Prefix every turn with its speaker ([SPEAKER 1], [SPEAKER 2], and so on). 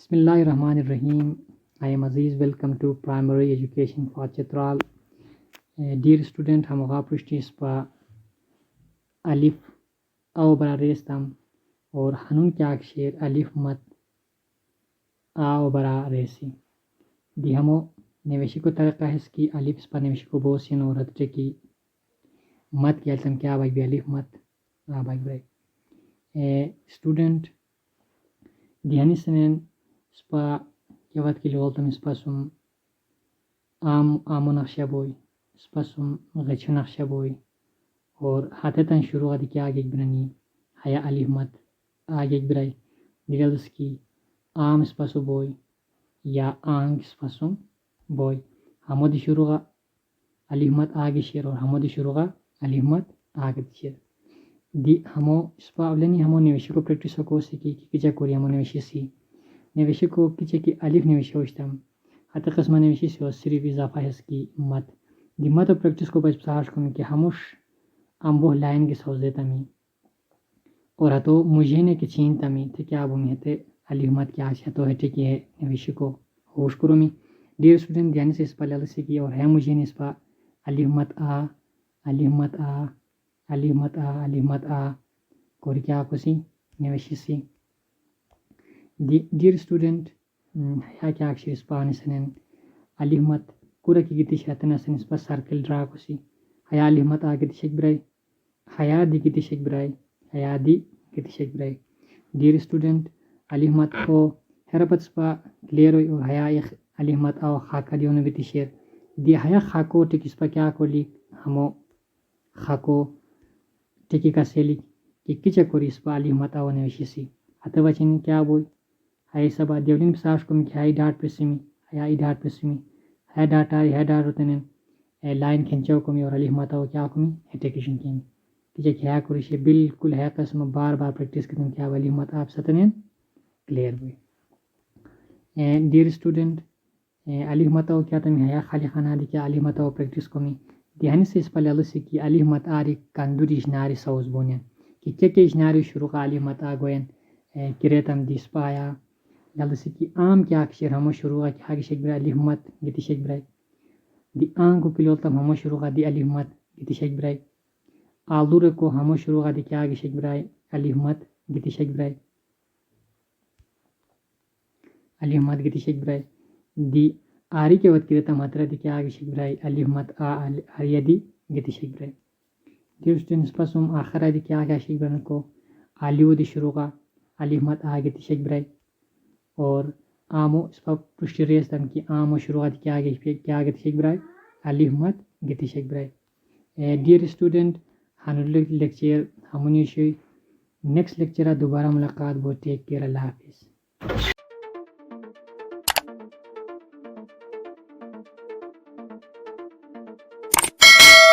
[SPEAKER 1] Bismillahirrahmanirrahim. I am Aziz. Welcome to Primary Education for Chitral. Dear student, हम वहाँ पृष्ठी इस पर अलिफ आओ बरा रेस्तम और हनुन क्या अक्षर अलिफ मत आओ बरा रेसी दी हमो निवेशी को तरीका है इसकी अलिफ इस पर निवेशी को बोसिन और हत्ते की मत क्या तम क्या बाइक भी अलिफ मत आ बाइक ब्रेक स्टूडेंट दिहानी सनेन spa kiawat ki loltam spasum आमो नक्शा बोई spasum गच्छ नक्शा बोई और हाथेतन शुरू आदि के आगे ब्रनी हया अलिफ मत आगे ब्राई दिलस की आम spasу बोई या आंग spasum बोई हमोदी शुरू का अलिफ मत आगे शेर और हमोदी शुरू का अलिफ मत आगे शेर दी हमो स्पा अवलनी हमो निवेश को प्रैक्टिस को सीखी कि किजा कोरी हमो निवेश सी निवेश को किचे की अलिफ निवेश होस्टम हाथ कस्म निवेश से सिर्फ इजाफा है इसकी मत दी मत प्रैक्टिस को बस साहस को कि हमोश अम्बो लाइन के सोच देता मी और तो मुझे ने कि चीनता मी थे क्या वो मी थे अलिफ मत क्या है तो है ठीक है निवेश को होश करो मी डियर स्टूडेंट ध्यान से इस पर लल से की और है मुझे ने इस पर अलिफ मत आ अलिफ मत आ अलिफ मत आ अलिफ मत आ कोरी क्या कुसी निवेश सी dear student ya क्या अक्षर इस पर आने सनेन अलिफ मत कुरा की गति शातना सन इस पर सर्कल ड्रा कुसी हया अलिफ मत आगे दिशक ब्राई हया दी गति शक ब्राई हया दी गति शक ब्राई dear student अलिफ मत को हरपत इस पर क्लियर हुई और हया एक अलिफ मत आओ खाका दियो ने गति शेर दी हया खाको टिक इस पर क्या कोली हमो खाको टिकी का सेली कि किचे कोरी इस पर अलिफ मत आओ ने विशेषी अथवा चिन्ह क्या बोई हाय सब देवलिन सास को मिख हाय डाट पेसिमी हाय डाट पेसिमी हाय डाट होते ने लाइन खिंचाओ को मी और अलिफ मत आओ क्या को मी एटेकेशन की कि क्या करी से बिल्कुल है कसम बार बार प्रैक्टिस करते क्या अलिफ मत आप सतने क्लियर हुई एंड डियर स्टूडेंट अलिफ मत आओ क्या तुम है खाली खाना दी क्या अलिफ मत आओ प्रैक्टिस को मी ध्यान से इस पर लल से कि अलिफ मत आरी कंदूरी इशनारी सौस बोने कि के इशनारी शुरू का अलिफ मत आ गोयन किरेतम दिस पाया जल्दी की आम क्या अक्षर हम शुरू का क्या शेख ब्राई अलिफ मत गिति शेख ब्राई दी आम को पिलो तब हम शुरू का दी अलिफ मत गिति शेख ब्राई आलूरे को हम शुरू का दी क्या शेख ब्राई अलिफ मत गिति शेख ब्राई अलिफ मत गिति शेख ब्राई दी आरी के वत किरेतम मात्रा दी क्या शेख ब्राई अलिफ मत आ आरिया दी गिति शेख ब्राई दी स्टूडेंट्स पासुम आखिर दी क्या शेख ब्राई को आलियो दी शुरू का अलिफ मत आ गिति शेख ब्राई और आमो इस पर पृष्ठी रेस तम की आमो शुरुआत क्या आगे शेख ब्राई अलिफ मत गिति शेख ब्राई डियर स्टूडेंट हनुल लेक्चर हम नेक्स्ट लेक्चर दोबारा मुलाकात वो टेक केयर अल्लाह हाफिज़।